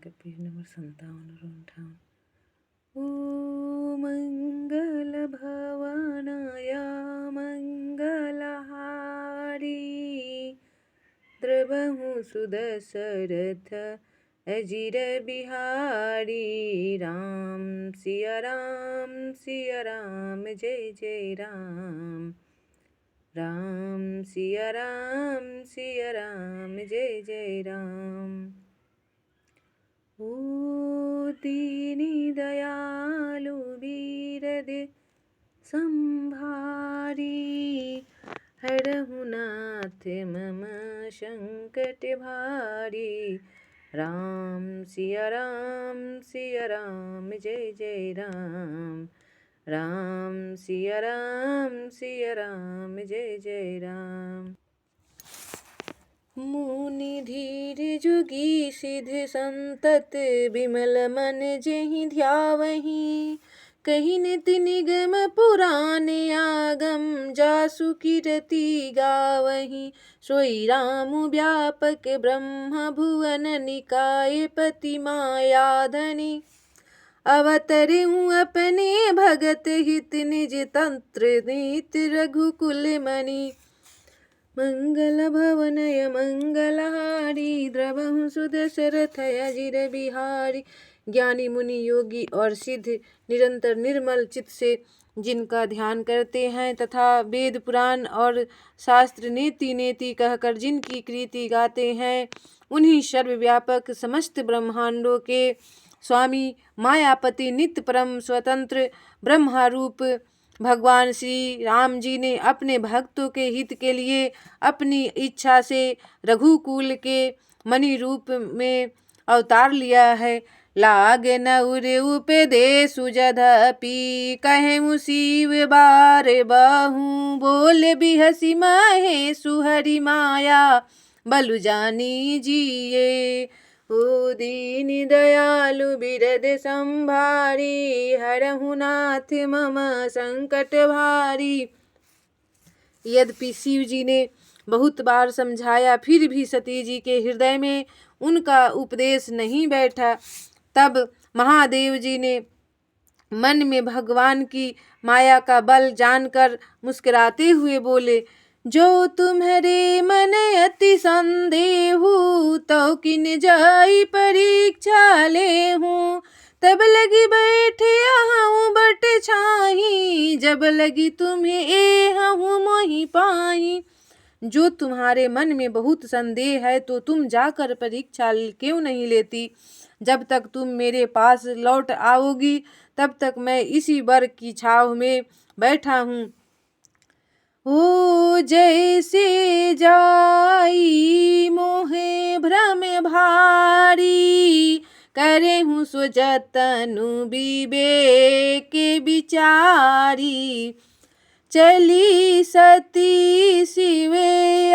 के page number 57 और 58। ओ मंगल भवनाय मंगलहारी द्रवहु सुदशरथ अजिर बिहारी राम सिया राम जय जय राम राम सिया राम जय जय राम। ओ दीनी दयालु बीरद संभारी हरहु नाथ मम संकट भारी राम सिया राम जय जय राम राम सिया राम जय जय राम। मुनि धीर जुगी सिद्ध संतत बिमल मन जेहि ध्यावहि कहि निति निगम पुराण आगम जासु कीरति गावहि सोई राम व्यापक ब्रह्म भुवन निकाय पति मायाधनि अवतरेऊ अपने भगत हित निज तंत्र नीत रघुकुल मणि मंगल भवनय मंगलहारी द्रवहु सुदशरथ अजिर बिहारी। ज्ञानी मुनि योगी और सिद्ध निरंतर निर्मल चित्त से जिनका ध्यान करते हैं तथा वेद पुराण और शास्त्र नेति नेति कहकर जिनकी कृति गाते हैं उन्हीं सर्वव्यापक समस्त ब्रह्मांडों के स्वामी मायापति नित्य परम स्वतंत्र ब्रह्मारूप भगवान श्री राम जी ने अपने भक्तों के हित के लिए अपनी इच्छा से रघुकुल के मणि रूप में अवतार लिया है। लाग नउर उपदेश जदपि कहें शिव बार बहु बोल बिहसी महेशु हरि माया बलु जानी जिये। ओ दीन दयालु बिरद संभारी हरहु नाथ मम संकट भारी। यद्यपि शिव जी ने बहुत बार समझाया फिर भी सती जी के हृदय में उनका उपदेश नहीं बैठा। तब महादेव जी ने मन में भगवान की माया का बल जानकर मुस्कुराते हुए बोले जो तुम्हारे मन अति संदेहु तो किन जाई परीक्षा ले हूँ तब लगी बैठे आहूँ बट छाही जब लगी तुम्हें एहूँ मोहि पाही। जो तुम्हारे मन में बहुत संदेह है तो तुम जाकर परीक्षा क्यों नहीं लेती। जब तक तुम मेरे पास लौट आओगी तब तक मैं इसी वर की छाव में बैठा हूँ। ओ जैसे जाई मोहे भ्रम भारी करे हूँ सो जतनु विवेक विचारी चली सती शिव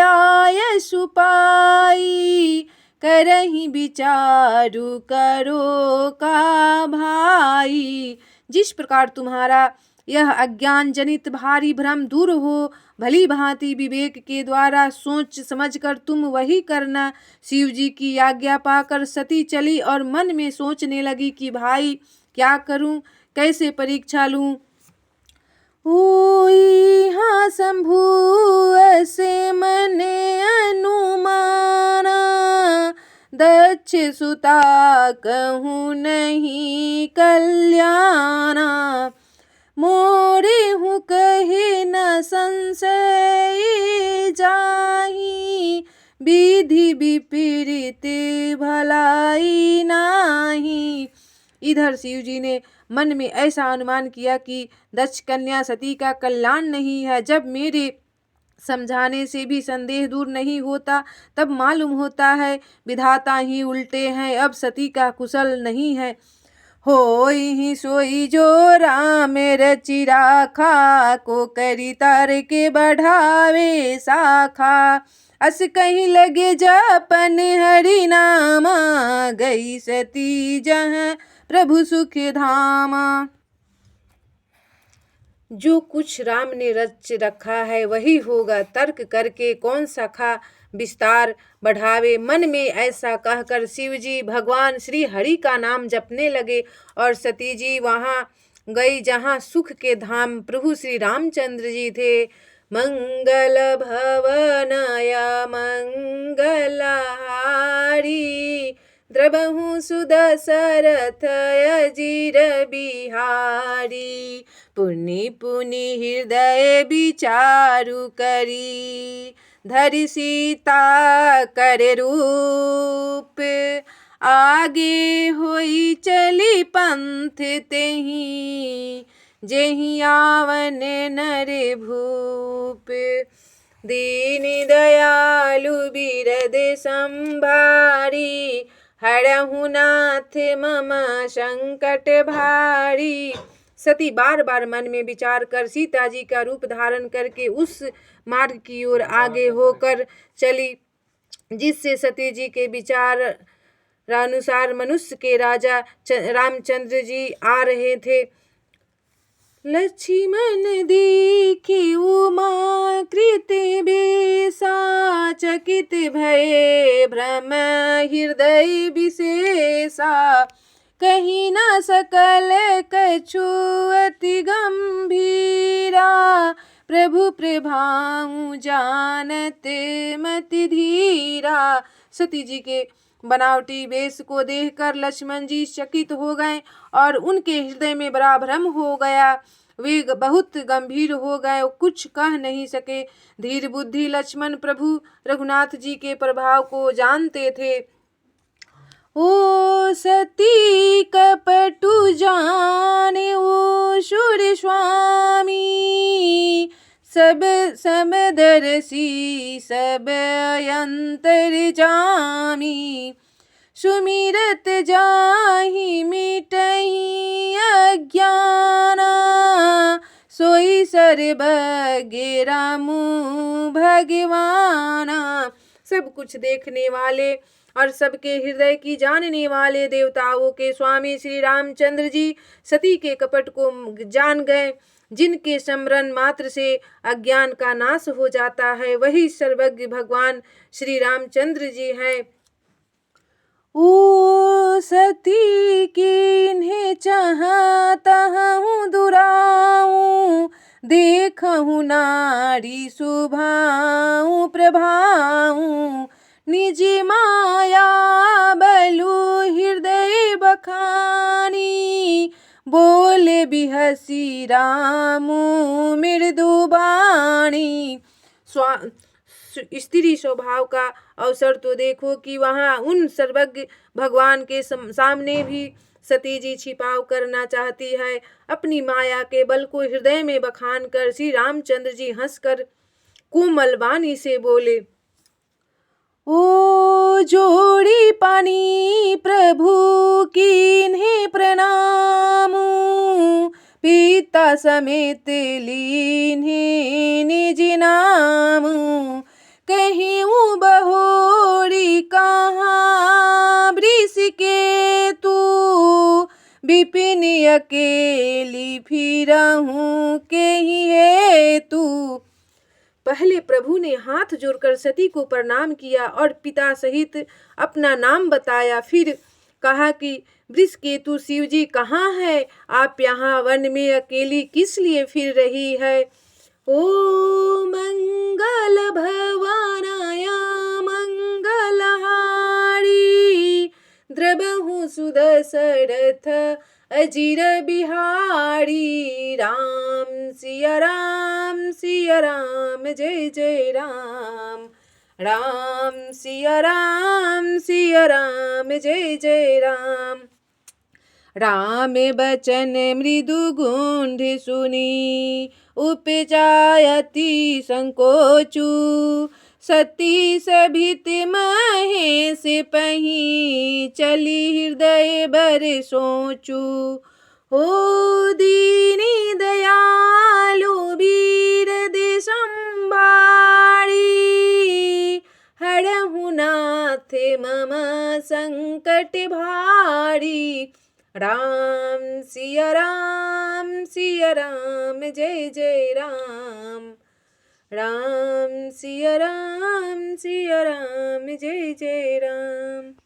आय सुपाई करहि विचारु करो का भाई। जिस प्रकार तुम्हारा यह अज्ञान जनित भारी भ्रम दूर हो भली भांति विवेक के द्वारा सोच समझकर तुम वही करना। शिव जी की आज्ञा पाकर सती चली और मन में सोचने लगी कि भाई क्या करूं कैसे परीक्षा लूं। ओई हाँ शंभु ऐसे मने अनुमाना दक्ष सुता कहूँ नहीं कल्याणा मोरे हूँ कहे न संशय जाही विधि विपरीत भलाई नाही। इधर शिव जी ने मन में ऐसा अनुमान किया कि दक्ष कन्या सती का कल्याण नहीं है। जब मेरे समझाने से भी संदेह दूर नहीं होता तब मालूम होता है विधाता ही उल्टे हैं अब सती का कुशल नहीं है। होई ही सोई जो राम रचि राखा को करी तार के बढ़ावे शाखा अस कहीं लगे जापन हरि नामा गई सती जहाँ प्रभु सुख धामा। जो कुछ राम ने रच रखा है वही होगा तर्क करके कौन शाखा विस्तार बढ़ावे। मन में ऐसा कहकर शिव जी भगवान श्री हरि का नाम जपने लगे और सती जी वहाँ गई जहाँ सुख के धाम प्रभु श्री रामचंद्र जी थे। मंगल भवनया मंगलहारी द्रबहु सुदशरथ अजीर बिहारी। पुनि पुनि हृदय विचारु करी धरि सीता कर रूप। आगे होई चली पंथ तेहि जेहि आवन नर भूप। दीन दयालु बिरद संभारी हरहु नाथ मम संकट भारी। सती बार बार मन में विचार कर सीता जी का रूप धारण करके उस मार्ग की ओर आगे होकर चली जिससे सती जी के विचार अनुसार मनुष्य के राजा रामचंद्र जी आ रहे थे। लक्ष्मण देखी उमा कृत बेसा चकित भये भ्रम हृदय विशेषा। कही न सकल कछु अति गंभीरा प्रभु प्रभाऊ जानत मति धीरा। सती जी के बनावटी वेश को देखकर लक्ष्मण जी चकित हो गए और उनके हृदय में बड़ा भ्रम हो गया। वे बहुत गंभीर हो गए, कुछ कह नहीं सके। धीर बुद्धि लक्ष्मण प्रभु रघुनाथ जी के प्रभाव को जानते थे। ओ सती कपटु जाने ओ शूर स्वामी सब समदर्शी सब अंतर जामी। सुमिरत जाहि मिटहि अज्ञाना सोई सर्वज्ञ रामु भगवाना। सब कुछ देखने वाले और सबके हृदय की जानने वाले देवताओं के स्वामी श्री रामचंद्र जी सती के कपट को जान गए। जिनके स्मरण मात्र से अज्ञान का नाश हो जाता है वही सर्वज्ञ भगवान श्री रामचंद्र जी हैं। ओ सती किन्हे चाहता हूँ दुराऊं देखूं नारी सुभाऊं प्रभाऊं। निज माया बलु हृदय बखानी बोले बिहसी रामु मृदु बाणी। स्त्री स्वभाव का अवसर तो देखो कि वहाँ उन सर्वज्ञ भगवान के सामने भी सती जी छिपाव करना चाहती है। अपनी माया के बल को हृदय में बखान कर श्री रामचंद्र जी हंसकर कोमल वाणी से बोले। ओ जोड़ी पानी प्रभु किन्हे प्रणामु पिता समेत लीन्हे निज नामु। कहिऊँ बहोरी कहाँ वृष के तू विपिन अकेली फिरहूँ के ही है तू। पहले प्रभु ने हाथ जोड़कर सती को प्रणाम किया और पिता सहित अपना नाम बताया। फिर कहा कि वृषकेतु शिव जी कहाँ है? आप यहाँ वन में अकेली किस लिए फिर रही है? ओ मंगल भवानाया मंगलहारी द्रबहु सुदशरथ अजीर बिहारी। राम सिया राम जय जय राम। राम सिया राम जय जय राम। राम बचन मृदु गुंड सुनी उपजायति संकोचु। सती सभित महेश पही चली हृदय बर सोचू। हो दीनी दयालु वीर दिसंबारी हरहु नाथ मम संकट भारी। राम सिया राम जय जय राम। राम सिया राम जय जय राम।